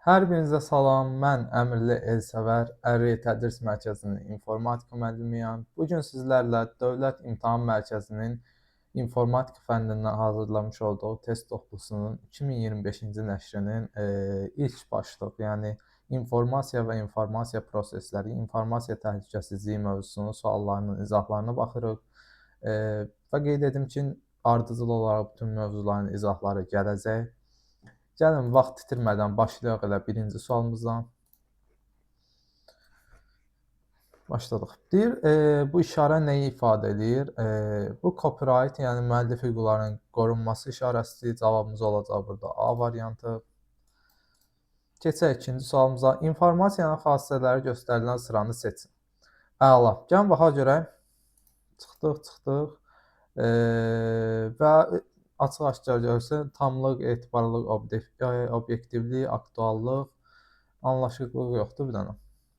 Hər birinizə salam. Mən Əmrli Elsəvər, Ər-Rey Tədris Mərkəzinin informatika müəllimiyəm. Bu gün sizlərlə Dövlət İmtahan Mərkəzinin informatika fənnindən hazırlamış olduğu test toplusunun 2025-ci nəşrinin ilk başlıq, yəni informasiya və informasiya prosesləri, informasiya təhlükəsizliyi mövzusunun suallarının izahlarına baxırıq. Və qeyd edim ki, ardıcıl olaraq bütün mövzuların izahları gələcək. Gəlin, vaxt itirmədən başlayaq elə birinci sualımızdan. Başladıq. Deyir, bu işarə nəyi ifadə edir? Bu copyright, yəni müəllif hüquqlarının qorunması işarəsidir. Cavabımız olacaq burada A variantı. Keçək ikinci sualımıza. İnformasiyanın xassələri göstərilən sıranı seçin. Əla. Gəlin, baxaq görək. Çıxdıq. Və açıq-aşkar görürsə, tamlıq, etibarlılıq, obyektivlik, aktuallıq, anlaşıqlıq yoxdur bir dənə.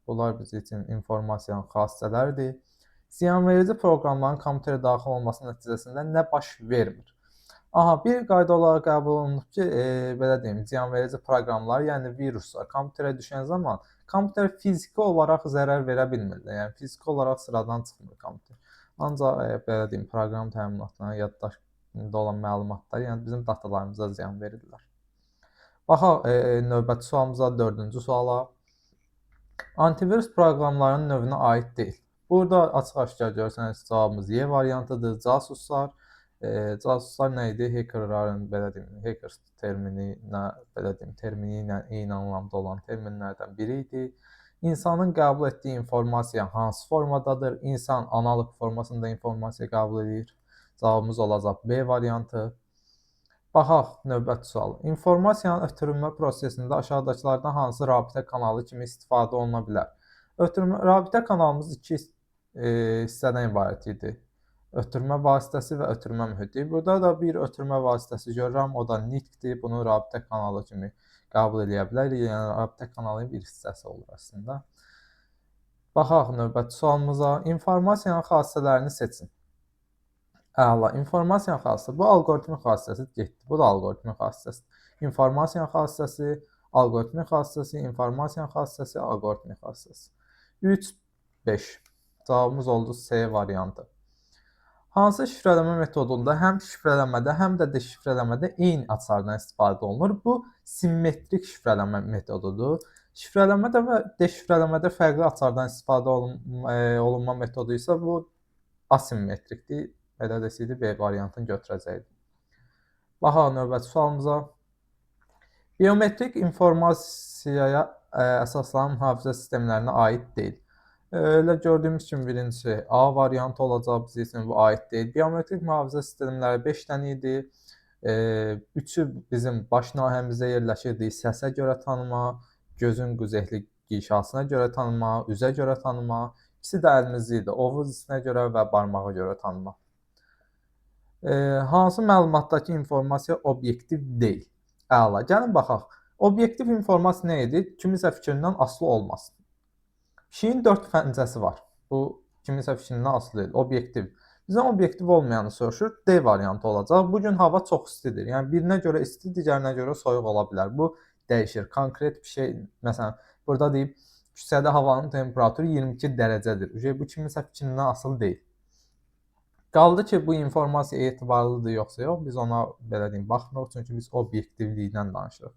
Bunlar bizim üçün informasiyanın xassələridir. Ziyanverici proqramların kompüterə daxil olması nəticəsində nə baş vermir? Bir qayda olaraq qəbul olunub ki, belə deyim, ziyanverici proqramlar, yəni viruslar kompüterə düşən zaman kompüter fiziki olaraq zərər verə bilmir. Yəni fiziki olaraq sıradan çıxmır kompüter. Ancaq belə deyim, proqram təminatlarına, yaddaşda olan məlumatlar, yəni bizim datalarımıza ziyan verirlər. Baxaq növbəti sualımıza, dördüncü suala. Antivirus proqramlarının növünə aid deyil. Burada açıq-aşkar görsəniz cavabımız Y variantıdır. Casuslar. Casuslar nə idi? Hackerların, belə deyim, hacker termini ilə eyni anlamda olan terminlərdən biri idi. İnsanın qəbul etdiyi informasiya hansı formadadır? İnsan analog formasında informasiya qəbul edir. Cavabımız olacaq B variantı. Baxaq növbəti sual. İnformasiyanın ötürülmə prosesində aşağıdakılardan hansı rabitə kanalı kimi istifadə oluna bilər? Rabitə kanalımız iki hissədən ibarət idi. Ötürmə vasitəsi və ötürmə mühiti. Burada da bir ötürmə vasitəsi görürəm, o da nitqdir. Bunu rabitə kanalı kimi qəbul edə bilərik. Yəni rabitə kanalının bir hissəsi olur əslində. Baxaq növbəti sualımıza. İnformasiyanın xassələrini seçin. Əla. İnformasiyanın xassəsi. Bu alqoritmin xassəsi getdi. Bu da alqoritmin xassəsi. İnformasiyanın xassəsi, alqoritmin xassəsi, informasiyanın xassəsi, alqoritmin xassəsi. 3, 5. Cavabımız oldu C variantı. Hansı şifrələmə metodunda həm şifrələmədə, həm də deşifrələmədə eyni açardan istifadə olunur? Bu simmetrik şifrələmə metodudur. Şifrələmədə və deşifrələmədə fərqli açardan istifadə olunma metodu isə bu asimmetrikdir. Belə desəydi, B variantını götürəcəkdir. Baxaq növbəti sualımıza. Biometrik informasiyaya əsaslanan hafizə sistemlərinə aid deyil. Elə gördüyümüz kimi birincisi A variantı olacaq, bizim üçün bu aid deyil. Biometrik mühafizə sistemləri 5 dənə idi. 3-ü bizim baş nahiyəmizdə yerləşirdi. Səsə görə tanıma, gözün qüzehli qişasına görə tanıma, üzə görə tanıma. İkisi də əlimizdə idi. Ovuz isinə görə və barmağa görə tanıma. Hansı məlumatdakı informasiya obyektiv deyil? Əla. Gəlin baxaq. Obyektiv informasiya nə edir? Kimisə fikrindən asılı olmasın. Pişiyin 4 pəncəsi var. Bu kimisə fikrindən asılı deyil. Obyektiv. Bizdən obyektiv olmayanı soruşur. D variantı olacaq. Bugün hava çox istidir. Yəni birinə görə isti, digərinə görə soyuq ola bilər. Bu dəyişir. Konkret bir şey, məsələn, burada deyib küçədə havanın temperaturu 22 dərəcədir. Bu kimisə fikrindən asılı deyil. Qaldı ki, bu informasiya etibarlıdır yoxsa yox, biz ona belə deyim, baxmırıq, çünki biz obyektivlikdən danışırıq.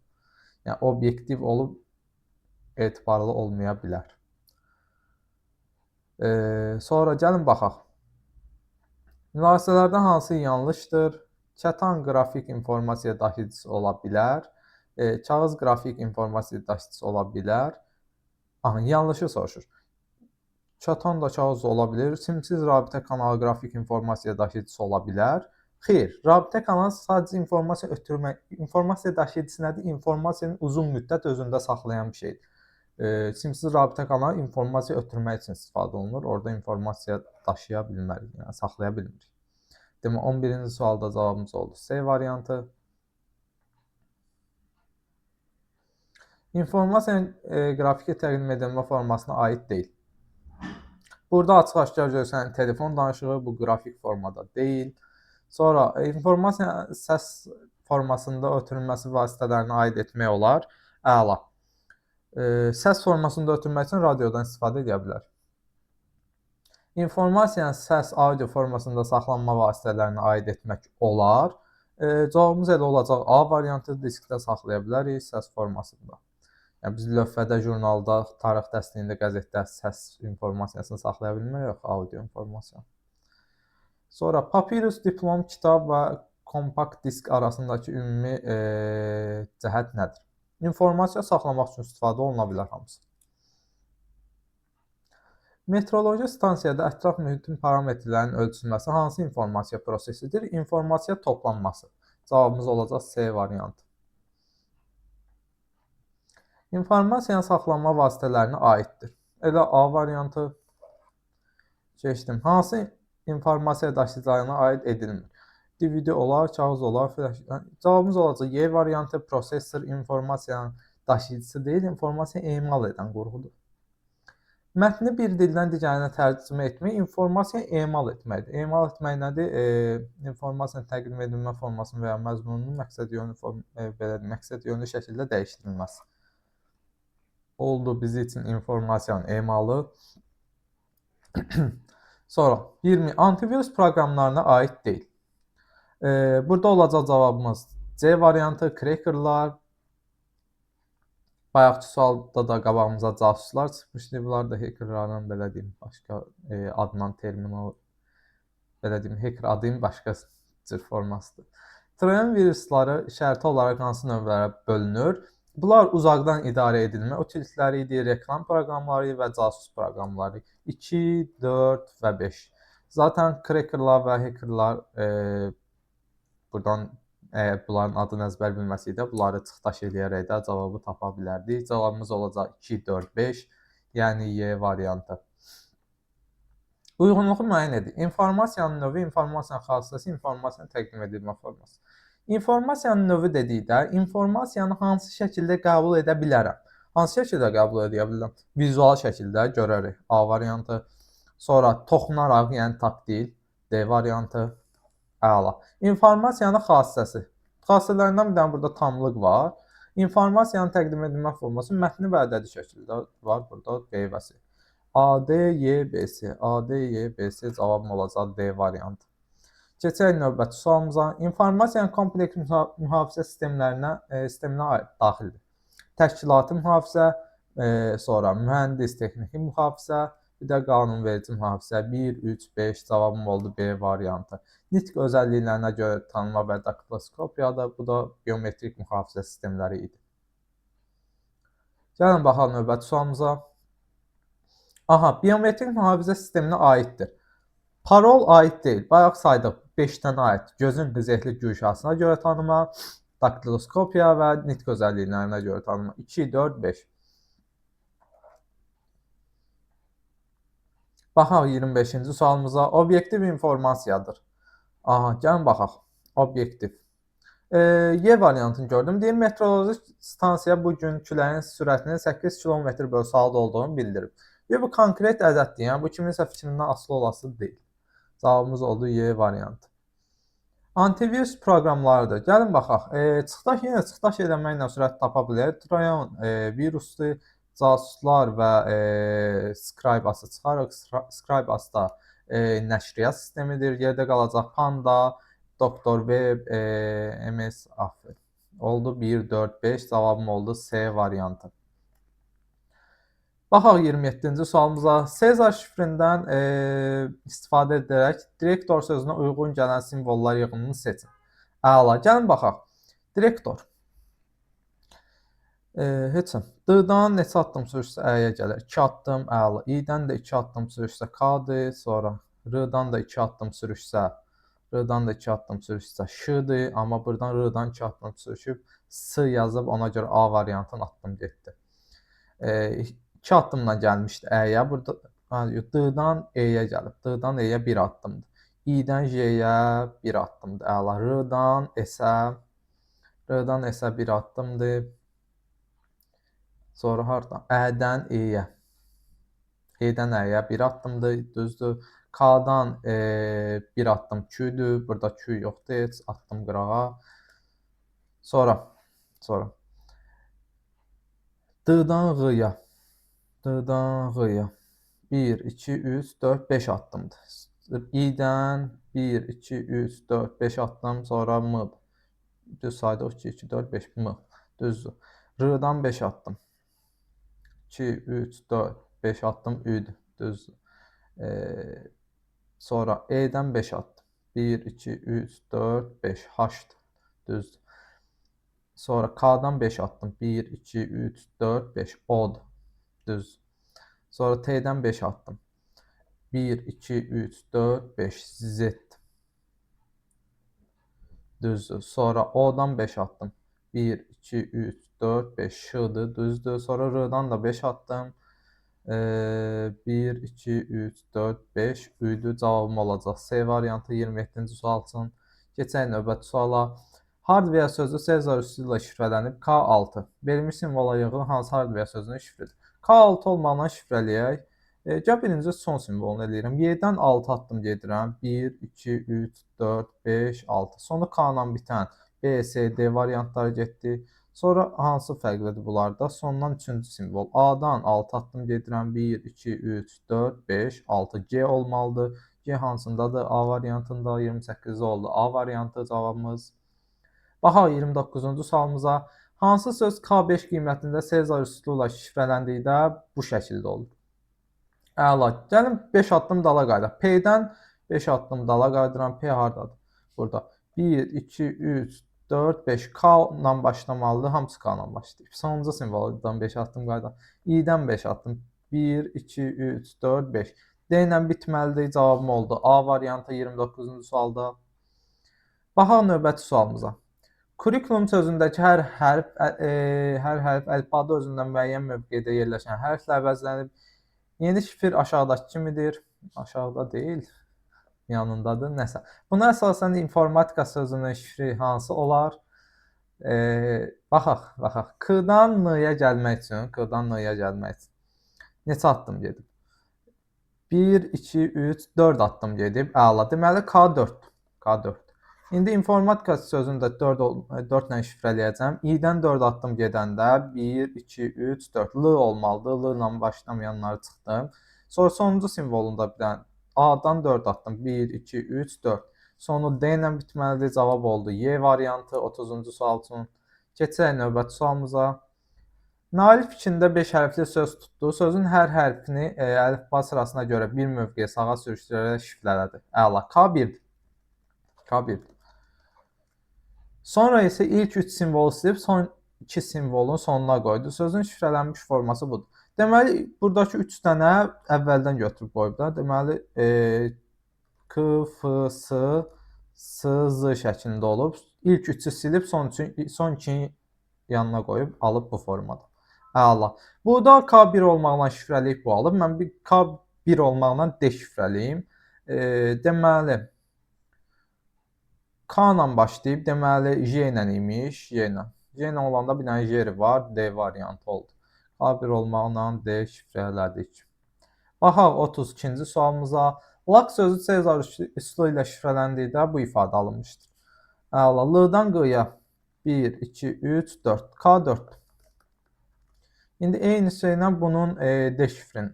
Yəni, obyektiv olub etibarlı olmaya bilər. Sonra gəlin baxaq. Mülasələrdən hansı yanlışdır? Kətan qrafik informasiya daşıyıcısı ola bilər. Kağız qrafik informasiya daşıyıcısı ola bilər. Yanlışı soruşur. Kətan da kağız ola bilər. Simsiz rabitə kanalı qrafik informasiya daşıyıcısı ola bilər. Xeyr, rabitə kanalı sadəcə informasiya ötürmək. İnformasiya daşıyıcısı nədir? İnformasiyanı uzun müddət özündə saxlayan bir şeydir. Simsiz rabitə kanalı informasiya ötürmək üçün istifadə olunur. Orada informasiya daşıya bilmərik, yəni saxlaya bilmirik. Demək, 11-ci sualda cavabımız oldu C variantı. İnformasiyanın qrafiki təqdim edilmə formasına aid deyil. Burada açıq-aşkar görsənir, telefon danışığı bu qrafik formada deyil. Sonra informasiya səs formasında ötürülməsi vasitələrinə aid etmək olar. Əla. Səs formasında ötürmək üçün radiodan istifadə edə bilər. İnformasiyanı səs, audio formasında saxlanma vasitələrinə aid etmək olar. Cavabımız elə olacaq A variantı, diskdə saxlaya bilərik səs formasında. Yəni biz lövhədə, jurnalda, tarix dəstəyində, qəzetdə səs informasiyasını saxlaya bilmirik, yox, audio informasiyanı. Sonra papirus, diplom, kitab və kompakt disk arasındakı ümumi cəhət nədir? İnformasiya saxlamaq üçün istifadə oluna bilər hamısı. Meteoroloji stansiyada ətraf mühitin parametrlərinin ölçülməsi hansı informasiya prosesidir? İnformasiya toplanması. Cavabımız olacaq C variantı. İnformasiyanın saxlanma vasitələrinə aiddir. Elə A variantı keçdim. Hansı informasiya daşıyıcılarına aid edilmir? DVD olar, kağız olar, flash. Cavabımız olacaq Y variantı. Prosesor informasiyanın daşıyıcısı deyil, informasiya emal edən qurğudur. Mətni bir dildən digərinə tərcümə etmək informasiya emal etməkdir. Emal etmək nədir? İnformasiyanın təqdim edilmə formasını və ya məzmununun məqsəd yönlü şəkildə dəyişdirilməsi. Oldu bizim üçün informasiyanın emalı. Sonra 20. Antivirus proqramlarına aid deyil. Burada olacaq cavabımız C variantı, crackerlar. Bayaqki sualda da qabağımıza casuslar çıxmışdı. Bunlar da hackerların, belə deyim, başqa adlanan terminal, belə deyim, hacker adının başqa cür formasıdır. Trojan virusları şərti olaraq hansı növlərə bölünür? Bunlar uzaqdan idarə edilmə utilitləri idi, reklam proqramları və casus proqramları. 2, 4 və 5. Zaten crackerlar və hackerlar buradan əgər bunların adını əzbər bilməsək də, bunları çıxdaş eləyərək də cavabı tapa bilərdik. Cavabımız olacaq 2, 4, 5, yəni Y variantı. Uyğunluğu müəyyən edir. İnformasiyanın növü, informasiyanın xassəsi, informasiyanın təqdim edilmə forması. İnformasiyanın növü dedikdə, informasiyanı hansı şəkildə qəbul edə bilərəm? Hansı şəkildə qəbul edə bilərəm? Vizual şəkildə görərik. A variantı. Sonra toxunaraq, yəni taktil. D variantı. Əla. İnformasiyanın xassəsi. Xassələrindən bir dənə burada tamlıq var. İnformasiyanın təqdim edilmə forması mətni və ədədi şəkildə var. Burada B və C. AD, Y, B, C. AD, Y, B, C cavabım olacaq D variantı. Keçək növbəti sualımıza. İnformasiyanın kompleks mühafizə sisteminə daxildir. Təşkilati mühafizə, sonra mühəndis texniki mühafizə, bir də qanunverici mühafizə. 1, 3, 5 cavabım oldu B variantı. Nitq özəlliklərinə görə tanıma və daktiloskopiyada, bu da biometrik mühafizə sistemləri idi. Gəlin baxalım növbəti sualımıza. Aha, biometrik mühafizə sisteminə aiddir. Parol aid deyil. Bayaq saydıq 5-dən aid. Gözün qızıqlı güşasına görə tanıma, daktiloskopiya və nitq özəlliklərinə görə tanıma. 2, 4, 5. Baxaq 25-ci sualımıza. Obyektiv informasiyadır. Aha, gəlin baxaq. Obyektiv. Y variantını gördüm. Deyir, meteoroloji stansiya bu gün küləyin sürətinin 8 km/saat olduğunu bildirib. Bu konkret ədəddir. Yəni, bu kiminsə fikrindən asılı olası deyil. Cavabımız oldu Y variantı. Antivirus proqramlarıdır. Gəlin baxaq. Çıxdaş eləməklə sürət tapa bilər. Trojan viruslu, casuslar və Scribus-ı çıxarıq. Scribus da nəşriyyat sistemidir. Yerdə qalacaq Panda, Doktor Web, MS Afr. Oldu 1, 4, 5. Cavabım oldu C variantı. Baxaq 27-ci sualımıza. Sezar şifrindən istifadə edərək direktor sözünə uyğun gələn simvollar yığınını seçin. Əla. Gəlin baxaq. Direktor. Heçəm. D-dan neçə addım sürüşsə Ə-yə gələr? 2 addım, əla. İ-dən də 2 addım sürüşsə K-dır, sonra R-dan da 2 addım sürüşsə, R-dan da 2 addım sürüşsə Ş-dır, amma buradan R-dan 2 addım sürüşüb S yazıb, ona görə A variantın addım getdi. 2 addımla gəlmişdi Ə-yə, burada D-dan E-yə gəlib. D-dan E-yə 1 addımdır. İ-dən J-yə 1 addımdır, əla. R-dan S-ə 1 addımdır. Sonra hardan? Ə-dən E-yə. E-dən Ə-yə 1 addımdır, düzdür. K-dan 1 addım Q-dür. Burada Q yoxdur, heç addım qırağa. Sonra D-dan G-ya. D-dan G-ya. 1, 2, 3, 4, 5 addımdır. İ-dən 1, 2, 3, 4, 5 addım, sonra M. Düz sayda 2, 2, 4, 5, M. Düzdür. R-dan 5 addım. 2, 3, 4, 5 addım Ü-dür. Düzdür. Sonra E-dən 5 addım. 1, 2, 3, 4, 5, H-dır. Düzdür. Sonra K-dan 5 addım. 1, 2, 3, 4, 5, O-dur. Düzdür. Sonra T'dən 5 addım. 1, 2, 3, 4, 5, Z. Düzdür. Sonra O'dan 5 attım. 1, 2, 3, 4, 5 Ş'dır. Düzdür. Sonra R'dan da 5 attım. 1, 2, 3, 4, 5 Ü'dür. Cavabım olacaq. C variantı 27-ci sual üçün. Keçək növbəti suala. Hardware sözü Sezar üssü ilə şifrələnib. K6. Verilmiş simvola yığılan hansı hardware sözünün şifridir? K6 olmağından şifrələyək. Gəl birinci son simvolunu eləyirəm. Y-dən 6 addım gedirəm. 1, 2, 3, 4, 5, 6. Sonra K-la bitən B, C, D variantları getdi. Sonra hansı fərqlidir bunlarda? Sondan üçüncü simvol. A-dan 6 addım gedirəm. 1, 2, 3, 4, 5, 6. G olmalıdır. G hansındadır? A variantında 28 oldu. A variantı cavabımız. Baxaq 29-cu sualımıza. Hansı söz K5 qiymətində Sezar üsulu ilə şifrələndikdə bu şəkildə olur? Əla. Gəlin 5 addım dala qaydaq. P-dən 5 addım dala qaydıram. P hardadır? Burada. 1, 2, 3, 4, 5. K-la başlamalıdır. Hamısı K-la başlayır. Sonuncu simvoldan 5 addım qaydaq. İ-dən 5 addım. 1, 2, 3, 4, 5. D ilə bitməlidir. Cavabım oldu. A variantı 29-cu sualda. Baxaq növbəti sualımıza. Kurikulum sözündəki hər hərf əlifbada özündən müəyyən mövqedə yerləşən hərflə əvəzlənib. Yeni şifr aşağıdakı kimidir? Aşağıda deyil, yanındadır. Nəsə. Buna əsasən informatika sözünün şifri hansı olar? Baxaq. K-dan N-ya gəlmək üçün, neçə addım gedib? 1, 2, 3, 4 addım gedib. Əla. Deməli K4. İndi informatika sözünü də 4 ilə şifrələyəcəm. İ-dən 4 addım gedəndə 1, 2, 3, 4 L olmalıdır. L ilə başlamayanları çıxdım. Sonra sonuncu simvolunda bir dənə A-dan 4 addım. 1, 2, 3, 4. Sonu D ilə bitməlidir. Cavab oldu. Y variantı 30-cu sual üçün. Keçək növbəti sualımıza. Nail fikrində 5 hərfli söz tutdu. Sözün hər hərfini əlifba sırasına görə bir mövqeyə sağa sürüşdürərək şifrələdi. Əla. K1. Sonra isə ilk 3 simvolu silib son 2 simvolun sonuna qoydu. Sözün şifrələnmiş forması budur. Deməli, buradakı 3 dənə əvvəldən götürüb qoyub da. Deməli, K, F, S, S, Z şəklində olub. İlk 3-ü silib son 2-ni yanına qoyub alıb bu formada. Əla. Burada K1 olmaqla şifrələyib bu alıb. Mən bir K1 olmaqla D şifrələyim. Deməli, K ilə başlayıb, deməli J ilə imiş, J ilə olanda bir dənə J var, D variantı oldu. A1 olmaqla D şifrələdik. Baxaq 32-ci sualımıza. Lak sözü Sezar üsulu ilə şifrələndikdə bu ifadə alınmışdır. Əla. L-dan Q-ya 1, 2, 3, 4. K4. İndi eyni şeylə bunun D şifrini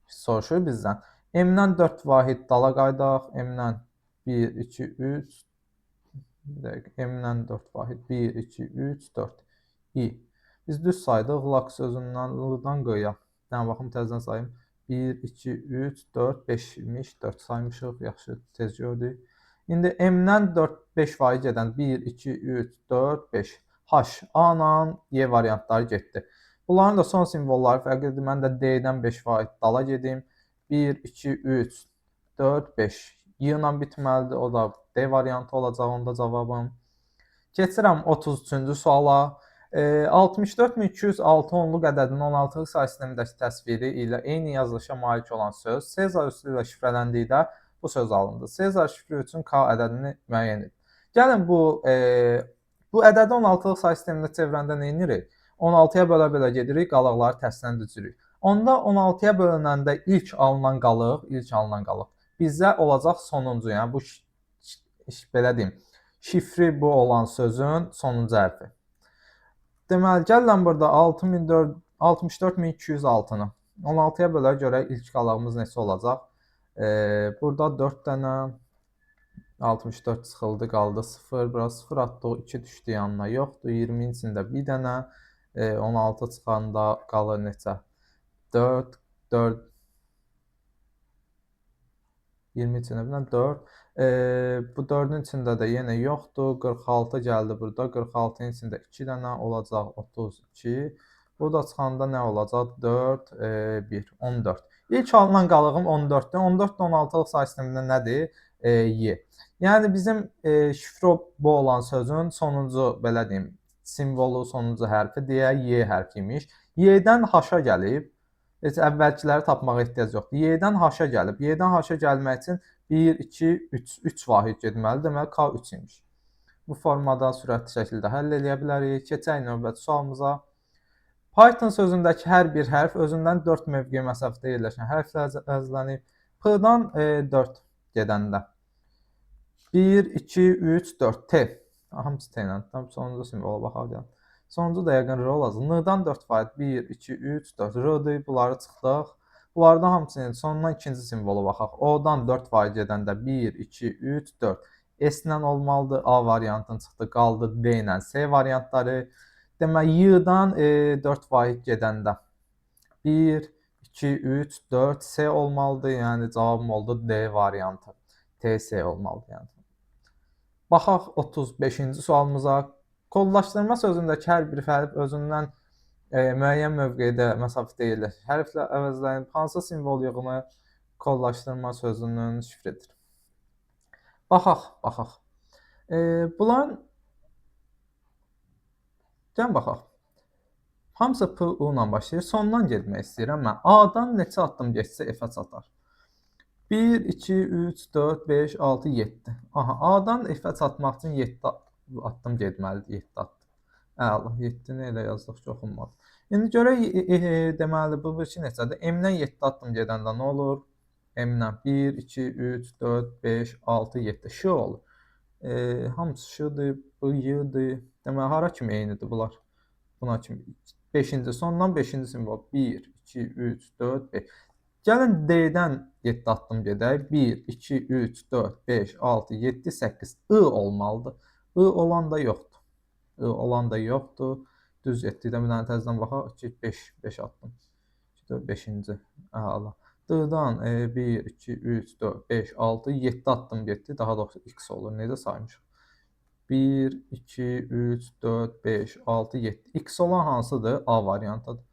soruşur bizdən. M-dən 4 vahid dala qaydaq. M-dən 1, 2, 3, M-dən 4 vahid. 1, 2, 3, 4. İ. Biz düz saydıq. Lak sözündən L-dan Q-ya. Yəni, baxım, təzdən sayım. 1, 2, 3, 4, 5 imiş. 4 saymışıq. Yaxşı, tez gördük. İndi M-dən 4, 5 vahid gedən 1, 2, 3, 4, 5. H, A ilə Y variantları getdi. Bunların da son simvolları fərqlidir. Mən də D-dən 5 vahid dala gedim. 1, 2, 3, 4, 5. Y ilə bitməlidir. O da D variantı olacaq onda cavabım. Keçirəm 33-cü suala. 64206 onluq ədədinin 16-lıq say sistemindəki təsviri ilə eyni yazılışa malik olan söz Sezar üsulu ilə şifrələndikdə bu söz alındı. Sezar şifri üçün K ədədini müəyyən edin. Gəlin bu ədədi 16-lıq say sistemində çevirəndə nə edirik? 16-ya bölə-bölə gedirik, qalıqları tərsdən düzürük. Onda 16-ya bölünəndə ilk alınan qalıq bizdə olacaq sonuncu, yəni bu belə deyim, şifri bu olan sözün sonuncu hərfi. Deməli, gəlin burada 64206-nı 16-ya bölək görək ilk qalağımız neçə olacaq. Burada 4 dənə 64 çıxıldı, qaldı 0. Bura 0 atdıq, 2 düşdü yanına, yoxdur. 20-nin içində bir dənə 16 çıxanda qalır neçə? 4, 4, 20 içində bir dənə 4. Bu 4-ün içində də yenə yoxdur. 46 gəldi burada. 46-nın içində 2 dənə olacaq, 32. Bu da çıxanda nə olacaq? 4, 1, 14. İlk alınan qalığım 14-dür. 14 də 16-lıq say sistemində nədir? Y. Yəni bizim şifro bu olan sözün sonuncu, belə deyim, simvolu, sonuncu hərfi deyək, Y hərfi imiş. Y-dən H-a gəlib. Heç əvvəlkiləri tapmağa ehtiyac yoxdur. Y-dən H-a gəlib. Y-dən H-a gəlmək üçün 1, 2, 3 vahid getməli. Deməli, K3 imiş. Bu formada sürətli şəkildə həll edə bilərik. Keçək növbəti sualımıza. Python sözündəki hər bir hərf özündən 4 mövqe məsafədə yerləşən hərflə əvəzlənib. P-dan 4 gedəndə 1, 2, 3, 4. T. Hamısı T ilə. Tam sonuncu simvola baxaq. Sonuncu da yəqin R olacaq. N-dan 4 vahid 1, 2, 3, 4. R-dır. Bunları çıxdıq. Bunlardan hamısının sonundan ikinci simvola baxaq. O-dan 4 vahid gedəndə 1, 2, 3, 4. S-lə olmalıdır. A variantın çıxdı. Qaldı D ilə S variantları. Deməli, Y-dan 4 vahid gedəndə 1, 2, 3, 4. S olmalıdır. Yəni, cavabım oldu D variantı. TS olmalıdır. Yəni. Baxaq 35-ci sualımıza. Kodlaşdırma sözündəki hər bir hərf özündən müəyyən mövqedə, məsafədə yerləşir. Hərflə əvəzlənib hansı simvol yığımı kodlaşdırma sözünün şifridir? Baxaq. Bunların gəlin baxaq. Hamısı P, U ilə başlayır. Sondan getmək istəyirəm mən. A-dan neçə addım getsə F-ə çatar? 1, 2, 3, 4, 5, 6, 7. Aha, A-dan F-ə çatmaq üçün 7 addım getməlidir. 7 addım. Əla, 7-ni elə yazdıq ki, oxunmadı. İndi görək, deməli, bu bir neçədir? M-dən 7 addım gedəndə nə olur? M-dən 1, 2, 3, 4, 5, 6, 7. Ş olur. Hamısı Ş-dır, bu Y-dır. Deməli, hara kimi eynidir bunlar? Buna kimi. 5-ci, sondan 5-ci simvol. 1, 2, 3, 4, 5. Gəlin D-dən 7 addım gedək. 1, 2, 3, 4, 5, 6, 7, 8. I olmalıdır. I olan da yoxdur. I olan da yoxdur. Düz getdikdə bir dənə təzədən baxaq. 2, 5 addım. 5-ci. Əla. D-dan 1, 2, 3, 4, 5, 6, 7 addım getdi. Daha doğrusu X olur. Necə saymışıq? 1, 2, 3, 4, 5, 6, 7. X olan hansıdır? A variantıdır.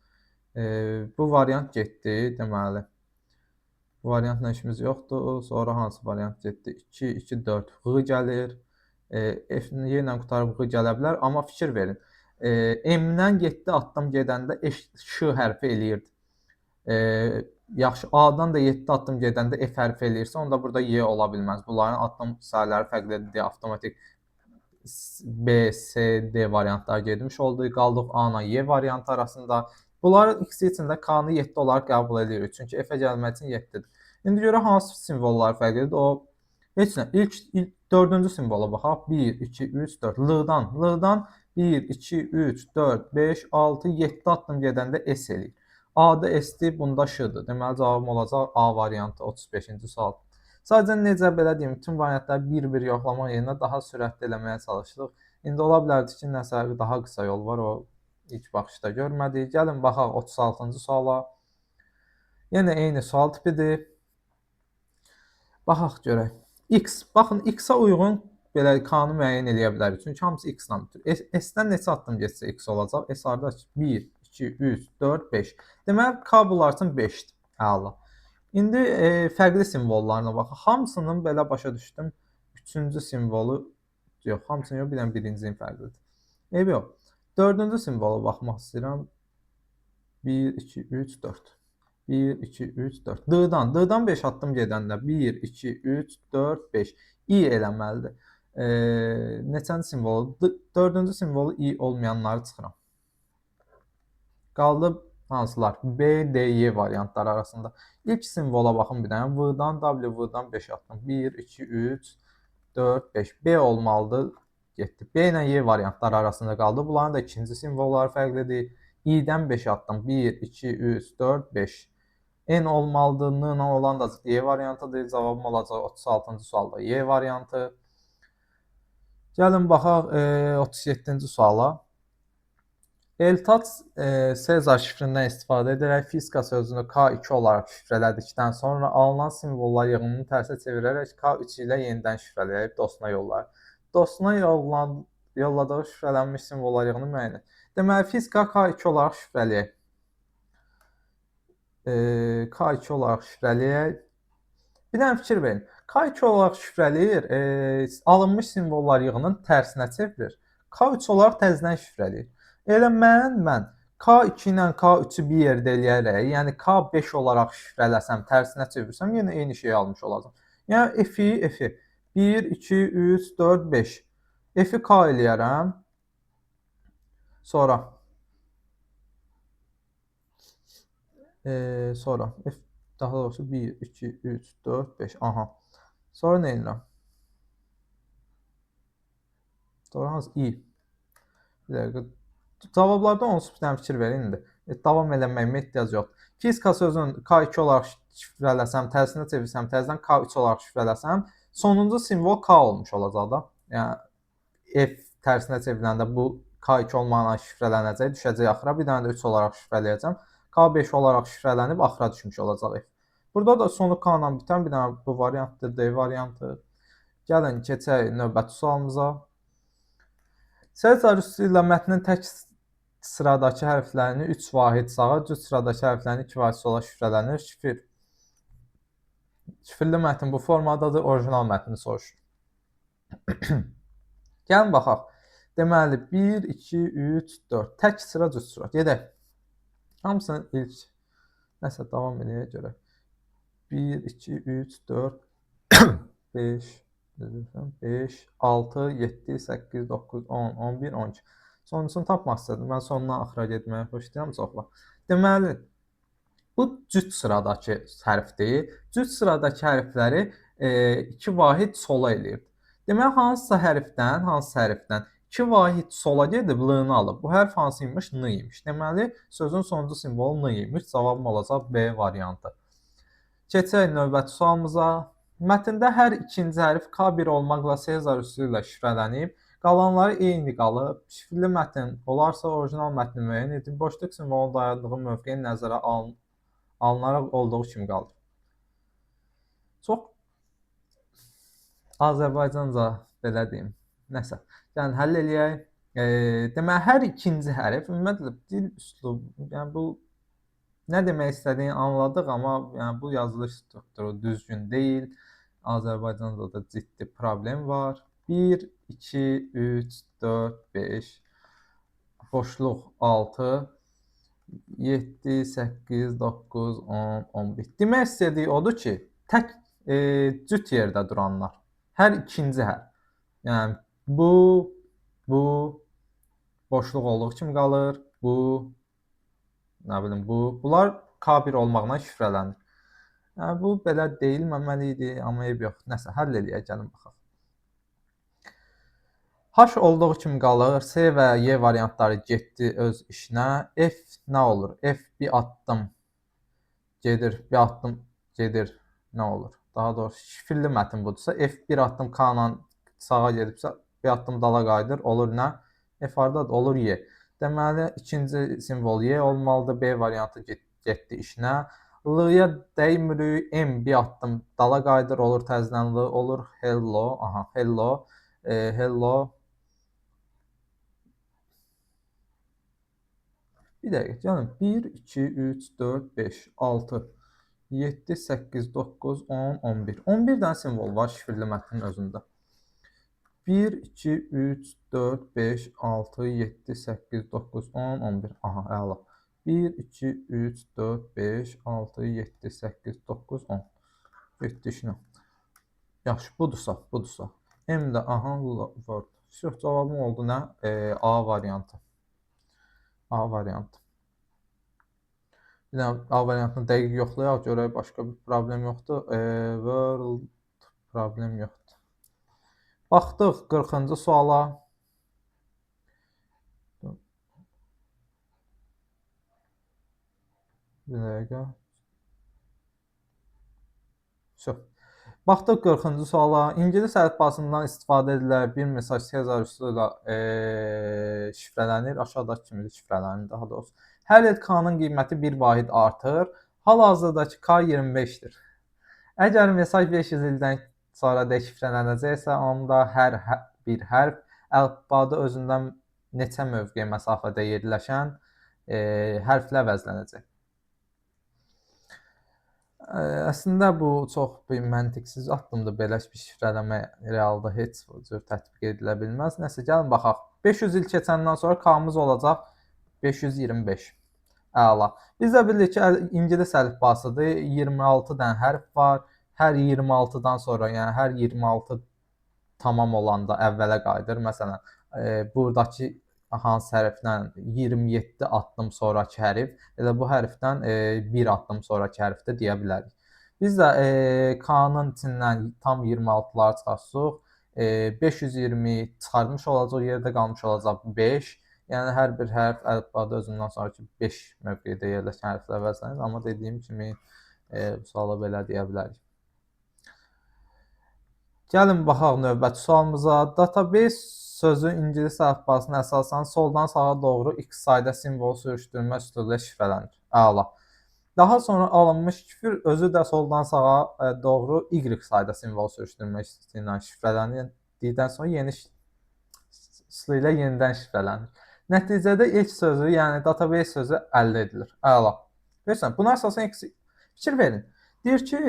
Bu variant getdi. Deməli, bu variantla işimiz yoxdur. Sonra hansı variant getdi? 2, 2, 4. H gəlir. F-ni yerlə qutarıb H gələ bilər. Amma fikir verin. M-dən 7 addım gedəndə Ş hərfi eləyirdi. Yaxşı, A-dan da 7 addım gedəndə F hərfi eləyirsə, onda burada Y ola bilməz. Bunların addım sayıları fərqlidir deyə avtomatik B, C, D variantlar getmiş oldu. Qaldıq A ilə Y variantı arasında. Bunların ikisi üçün də K-nı 7 olaraq qəbul edirik. Çünki F-ə gəlmək üçün 7-dir. İndi görək hansı simvollar fərqlidir. O heç nə. İlk 4-cü simvola baxaq. 1, 2, 3, 4. L-dan 1, 2, 3, 4, 5, 6, 7 addım gedəndə S eləyir. A-da S-dir, bunda Ş-dır. Deməli, cavabım olacaq A variantı 35-ci sual. Sadəcə necə belə deyim, bütün variantları bir-bir yoxlamaq yerinə daha sürətli eləməyə çalışdıq. İndi ola bilərdi ki, nəsə daha qısa yol var, o ilk baxışda görmədik. Gəlin baxaq 36-cı suala. Yenə eyni sual tipidir. Baxaq görək. X. Baxın, X-a uyğun belə K-nı müəyyən eləyə bilərik. Çünki hamısı X-la bitir. S-dən neçə addım getsə X olacaq? S harda? 1, 2, 3, 4, 5. Deməli, K bunlar üçün 5-dir. Əla. İndi fərqli simvollarına baxaq. Hamısının belə başa düşdüm. 3-cü simvolu yox, hamısının yox, bir dənə birincinin fərqlidir. Eybi yox. 4-cü simvola baxmaq istəyirəm. 1, 2, 3, 4. 1, 2, 3, 4. D-dan 5 addım gedəndə 1, 2, 3, 4, 5. I eləməlidir. Neçənci simvolu? 4-cü simvolu I olmayanları çıxıram. Qaldı hansılar? B, D, Y variantları arasında. İlk simvola baxın bir dənə. V-dan, W-dan 5 addım. 1, 2, 3, 4, 5. B olmalıdır. getdi. B ilə Y variantları arasında qaldı. Bunların da ikinci simvolları fərqlidir. I-dən 5 addım. 1, 2, 3, 4, 5. N olmalıdır. N ilə olan da Y variantıdır. Cavabım olacaq 36-cı sualda Y variantı. Gəlin baxaq 37-ci suala. Eltac Sezar şifrindən istifadə edərək fizika sözünü K2 olaraq şifrələdikdən sonra alınan simvollar yığınını tərsə çevirərək K3 ilə yenidən şifrələyib dostuna yollar. Dostuna yolladığı şifrələnmiş simvollar yığını müəyyən et. Deməli, fizika K2 olaraq şifrələyək. K2 olaraq şifrələyək. Bir dənə fikir verin. K2 olaraq şifrələyir, alınmış simvollar yığının tərsinə çevirir. K3 olaraq təzədən şifrələyir. Elə mən K2 ilə K3-ü bir yerdə eləyərək, yəni K5 olaraq şifrələsəm, tərsinə çevirsəm, yenə eyni şeyi almış olacam. Yəni F-i 1, 2, 3, 4, 5. F-i K eləyərəm. Sonra F daha doğrusu 1, 2, 3, 4, 5. Aha. Sonra nə edirəm? Sonra hansı? I. Bir dəqiqə. Cavablardan onsuz bir dənə fikir verin indi. Davam eləməyimə ehtiyac yoxdur. Fizika sözünü K2 olaraq şifrələsəm, tərsinə çevirsəm, təzədən K3 olaraq şifrələsəm, sonuncu simvol K olmuş olacaq da. Yəni F tərsinə çevriləndə bu K2 olmaqla şifrələnəcək, düşəcək axıra. Bir dənə də 3 olaraq şifrələyəcəm. K5 olaraq şifrələnib axıra düşmüş olacaq F. Burada da sonu K ilə bitən bir dənə bu variantdır, D variantı. Gəlin keçək növbəti sualımıza. Sezar üssü ilə mətnin tək sıradakı hərflərini 3 vahid sağa, cüt sıradakı hərflərini 2 vahid sola şifrələnir. Şifrli mətn bu formadadır, orijinal mətni soruşur. Gəlin baxaq. Deməli 1, 2, 3, 4. Tək sıra, cüt sıra. Gedək. Hamısını ilk nəsə davam edək görək. 1, 2, 3, 4, 5, 5, 6, 7, 8, 9, 10, 11, 12. Sonuncunu tapmaq istədim. Mən sondan axıra getməyi xoşlayıram çoxla. Deməli, bu cüt sıradakı hərfdir. Cüt sıradakı hərfləri 2 vahid sola eləyir. Deməli, hansısa hərfdən 2 vahid sola gedib L-nı alıb. Bu hərf hansıymış? N imiş. Deməli, sözün sonuncu simvolu N imiş. Cavabım olacaq B variantı. Keçək növbəti sualımıza. Mətndə hər ikinci hərf K1 olmaqla Sezar üssü ilə şifrələnib. Qalanları eyni qalıb. Şifrli mətn olarsa orijinal mətni müəyyən edin. Boşluq simvolunun dayandığı mövqeyi nəzərə alınaraq olduğu kimi qalır. Çox Azərbaycanca belə deyim. Nəsə. Yəni həll eləyək. Deməli, hər ikinci hərf ümumiyyətlə dil üslubu, yəni bu nə demək istədiyini anladıq, amma yəni bu yazılış strukturu düzgün deyil. Azərbaycanda da ciddi problem var. 1, 2, 3, 4, 5, boşluq 6, 7, 8, 9, 10, 11. Demək istədiyi odur ki, tək cüt yerdə duranlar. Hər ikinci hərf. Yəni bu boşluq olduğu kimi qalır. Bu, nə bilim, bunlar K1 olmaqla şifrələnir. Yəni bu belə deyilməməli idi, amma eyb yox. Nəsə, həll eləyək, gəlin baxaq. H olduğu kimi qalır. S və Y variantları getdi öz işinə. F nə olur? F bir addım gedir, bir addım gedir. Nə olur? Daha doğrusu şifrli mətn budursa, F bir addım K ilə sağa gedibsə, bir addım dala qayıdır. Olur nə? F hardadır? Olur Y. Deməli, ikinci simvol Y olmalıdır. B variantı getdi işinə. L-ya dəymirik. M bir addım dala qayıdır. Olur təzədən L. Olur hello. Aha, hello. Hello. Bir dəqiqə, gəlin. 1, 2, 3, 4, 5, 6, 7, 8, 9, 10, 11. 11 dənə simvol var şifrli mətnin özündə. 1, 2, 3, 4, 5, 6, 7, 8, 9, 10, 11. Aha, əla. 1, 2, 3, 4, 5, 6, 7, 8, 9, 10. Getdi işinə. Yaxşı, budursa. M də, aha, var. Sırf cavabım oldu nə? A variantı. A variantı. Bir dənə A variantını dəqiq yoxlayaq, görək başqa bir problem yoxdur. World problem yoxdur. Baxdıq 40-cı suala. Bir dəqiqə. Şu. Baxdıq 40-cı suala. İngilis əlifbasından istifadə edilərək bir mesaj Sezar üsulu ilə şifrələnir. Aşağıdakı kimi də şifrələnir daha doğrusu. Hər il K-nın qiyməti 1 vahid artır. Hal-hazırdakı K 25-dir. Əgər mesaj 500 ildən sonra deşifrələnəcəksə, onda hər bir hərf əlifbada özündən neçə mövqe məsafədə yerləşən hərflə əvəzlənəcək. Əslində bu çox bir məntiqsiz addımdır. Belə bir şifrələmə realda heç cür tətbiq edilə bilməz. Nəsə gəlin baxaq. 500 il keçəndən sonra K-mız olacaq 525. Əla. Biz də bilirik ki, ingilis əlifbasıdır. 26 dənə hərf var. Hər 26-dan sonra, yəni hər 26 tamam olanda əvvələ qayıdır. Məsələn, buradakı hansı hərfdən 27 addım sonrakı hərf, elə bu hərfdən 1 addım sonrakı hərf də deyə bilərik. Biz də K-nın içindən tam 26-ları çıxartsaq, 520 çıxarmış olacaq, yerdə qalmış olacaq 5. Yəni hər bir hərf əlifbada özündən sonraki 5 mövqedə yerləşən hərflə əvəzlənir. Amma dediyim kimi bu suala belə deyə bilərik. Gəlin baxaq növbəti sualımıza. Database sözü ingilis əlifbasına əsasən soldan sağa doğru x sayda simvol sürüşdürmə üsulu ilə şifrələnir. Əla. Daha sonra alınmış küfür özü də soldan sağa doğru y sayda simvol sürüşdürmə üsulu ilə şifrələnir. Dedikdən sonra yeni üsulu ilə yenidən şifrələnir. Nəticədə ilk sözü, yəni database sözü əldə edilir. Əla. Görürsən, buna əsasən fikir verin. Deyir ki,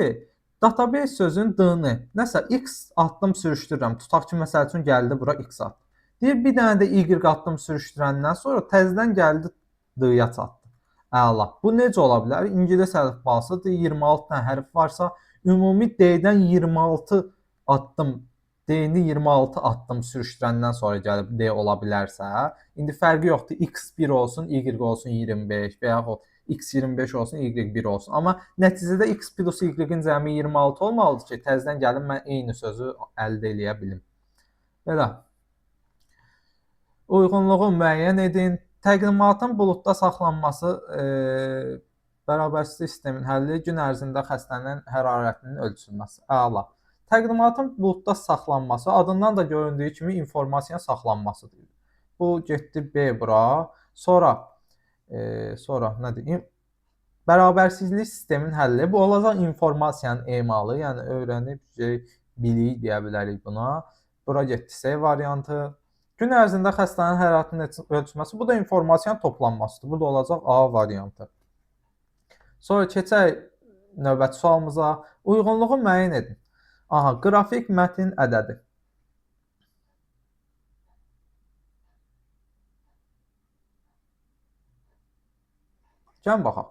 database sözünün D-ni nəsə x addım sürüşdürürəm. Tutaq ki, məsəl üçün gəldi bura x addım. Deyir, bir dənə də y addım sürüşdürəndən sonra təzədən gəldi D-ya çatdı. Əla. Bu necə ola bilər? İngilis əlifbasıdır. 26 dənə hərf varsa, ümumi D-dən 26 addım, D-ni 26 addım sürüşdürəndən sonra gəlib D ola bilərsə, indi fərqi yoxdur. X1 olsun, Y olsun 25 və yaxud x25 olsun, y1 olsun. Amma nəticədə x plus y-in cəmi 26 olmalıdır ki, təzədən gəlin mən eyni sözü əldə eləyə bilim. Belə. Uyğunluğu müəyyən edin. Təqdimatın buludda saxlanması bərabərsizlik sistemin həlli, gün ərzində xəstənin hərarətinin ölçülməsi. Əla. Təqdimatın buludda saxlanması adından da göründüyü kimi informasiyanın saxlanmasıdır. Bu getdi B bura. Sonra nədir? Bərabərsizlik sistemin həlli. Bu olacaq informasiyanın emalı, yəni öyrənib bilik deyə bilərik buna. Bura getdi C variantı. Gün ərzində xəstənin hərarətinin ölçülməsi. Bu da informasiyanın toplanmasıdır. Bu da olacaq A variantı. Sonra keçək növbəti sualımıza. Uyğunluğu müəyyən edin. Aha, qrafik mətn ədədi. Gəlin baxaq.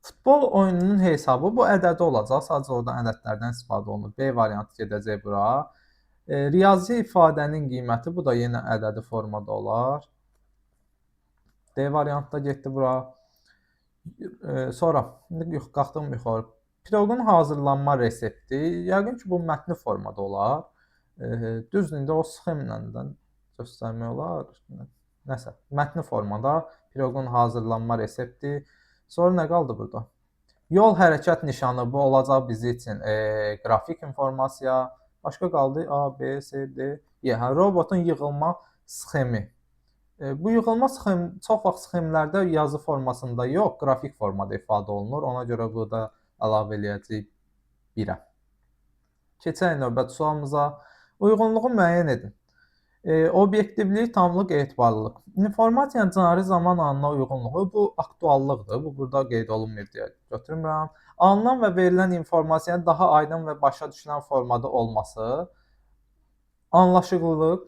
Futbol oyununun hesabı bu ədədi olacaq. Sadəcə orada ədədlərdən istifadə olunur. B variantı gedəcək bura. Riyazi ifadənin qiyməti bu da yenə ədədi formada olar. D variantda getdi bura. Sonra yox, qalxdım yuxarı. Piroqun hazırlanma resepti. Yəqin ki, bu mətni formada olar. Düzdür, indi o sxemlə də göstərmək olar. Nəsə, mətni formada piroqun hazırlanma resepti. Sonra nə qaldı burada? Yol hərəkət nişanı bu olacaq bizi üçün qrafik informasiya. Başqa qaldı A, B, C, D, E. Robotun yığılma sxemi. Bu yığılma sxemi çox vaxt sxemlərdə yazı formasında yox, qrafik formada ifadə olunur. Ona görə burada əlavə eləyəcəyik 1-ə. Keçək növbəti sualımıza. Uyğunluğu müəyyən edin. Obyektivlik, tamlıq, etibarlılıq. İnformasiyanın cari zaman anına uyğunluğu bu aktuallıqdır. Bu burada qeyd olunmur deyə götürmürəm. Alınan və verilən informasiyanın daha aydın və başa düşülən formada olması. Anlaşıqlılıq.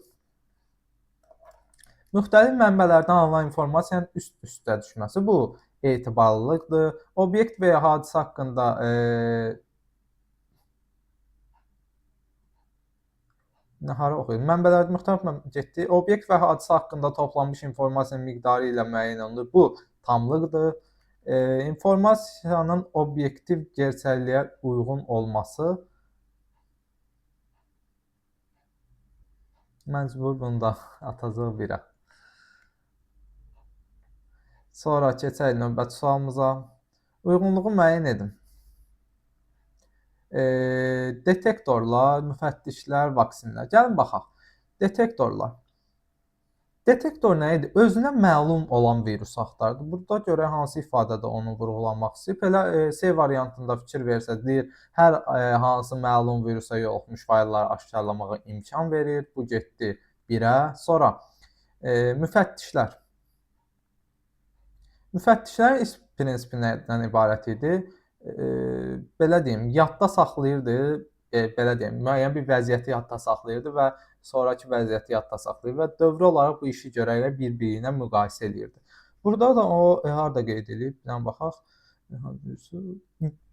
Müxtəlif mənbələrdən alınan informasiyanın üst-üstə düşməsi. Bu etibarlılıqdır. Obyekt və ya hadisə haqqında hara oxuyum? Mənbələrdə müxtəlif getdi. Obyekt və hadisə haqqında toplanmış informasiyanın miqdarı ilə müəyyən olunur. Bu tamlıqdır. İnformasiyanın obyektiv gerçəkliyə uyğun olması. Məcbur bunu da atacaq 1-ə. Sonra keçək növbəti sualımıza. Uyğunluğu müəyyən edin. Detektorlar, müfəttişlər, vaksinlər. Gəlin baxaq. Detektorlar. Detektor nə idi? Özünə məlum olan virusu axtardı. Burada görə hansı ifadədə onu vurğulamaq istəyib? Elə C variantında fikir versək, deyir, hər hansı məlum virusa yoluxmuş faylları aşkarlamağa imkan verir. Bu getdi 1-ə. Sonra müfəttişlər. Müfəttişlərin iş prinsipi nədən ibarət idi? Belə deyim, yadda saxlayırdı, belə deyim, müəyyən bir vəziyyəti yadda saxlayırdı və sonrakı vəziyyəti yadda saxlayır və dövrü olaraq bu işi görərək bir-biri ilə müqayisə eləyirdi. Burada da o harda qeyd edib? Bir dənə baxaq.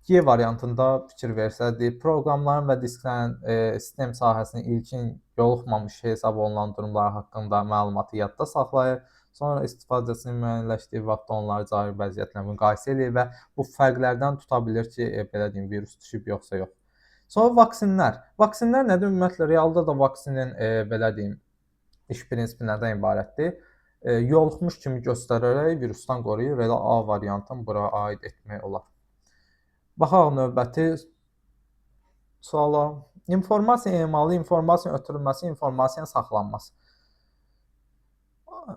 G variantında fikir versəydik, proqramların və disklərin sistem sahəsinin ilkin yoluxmamış hesab olunan durumlar haqqında məlumatı yadda saxlayır. Sonra istifadəçinin müəyyənləşdiyi vaxtda onları cari vəziyyətlə müqayisə edir və bu fərqlərdən tuta bilir ki, belə deyim, virus düşüb yoxsa yox. Sonra vaksinlər. Vaksinlər nədir? Ümumiyyətlə, realda da vaksinin, belə deyim, iş prinsipi nədən ibarətdir? Yoluxmuş kimi göstərərək virusdan qoruyur. Elə A variantını bura aid etmək olar. Baxaq növbəti suala. İnformasiya emalı, informasiya ötürülməsi, informasiyanın saxlanması.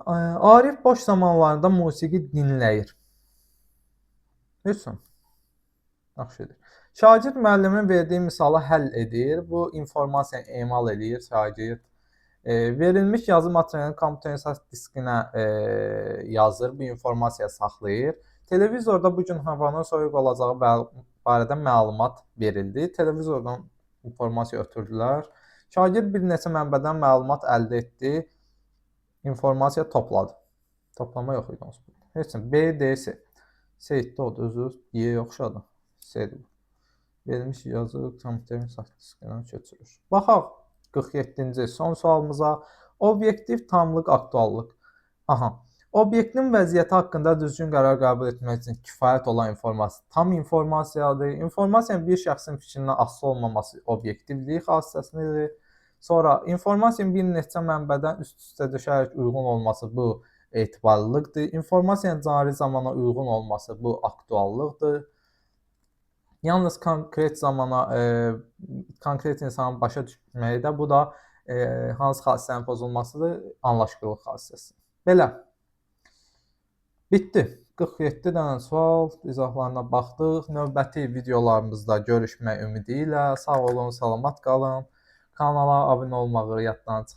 Arif boş zamanlarında musiqi dinləyir. Lütfen. Yaxşıdır. Şagird müəllimin verdiyi misalı həll edir. Bu informasiyanı emal edir şagird. Verilmiş yazı materialını kompüter diskinə yazır, bu informasiya saxlayır. Televizorda bu gün havanın soyuq olacağı barədə məlumat verildi. Televizordan informasiya ötürdülər. Şagird bir neçə mənbədən məlumat əldə etdi. İnformasiya topladı. Toplama yox idi onsuz. Heç nə. B, D, C. C-də o da özü Y oxşadı. C-dir. Verilmiş yazı kompüterin statistikasından köçürülür. Baxaq 47-ci son sualımıza. Obyektiv tamlıq, aktuallıq. Obyektin vəziyyəti haqqında düzgün qərar qəbul etmək üçün kifayət olan informasiya tam informasiyadır. İnformasiyanın bir şəxsin fikrindən asılı olmaması obyektivlik xassəsidir. Sonra informasiyanın bir neçə mənbədən üst-üstə düşərək uyğun olması bu etibarlılıqdır. İnformasiyanın cari zamana uyğun olması bu aktuallıqdır. Yalnız konkret zamana, konkret insanın başa düşməyi də bu da hansı xassənin pozulmasıdır? Anlaşqılıq xassəsi. Belə. Bitdi. 47 dənə sual izahlarına baxdıq. Növbəti videolarımızda görüşmək ümidi ilə sağ olun, salamat qalın. Kanala abunə olmağı yaddan çıxarmayın.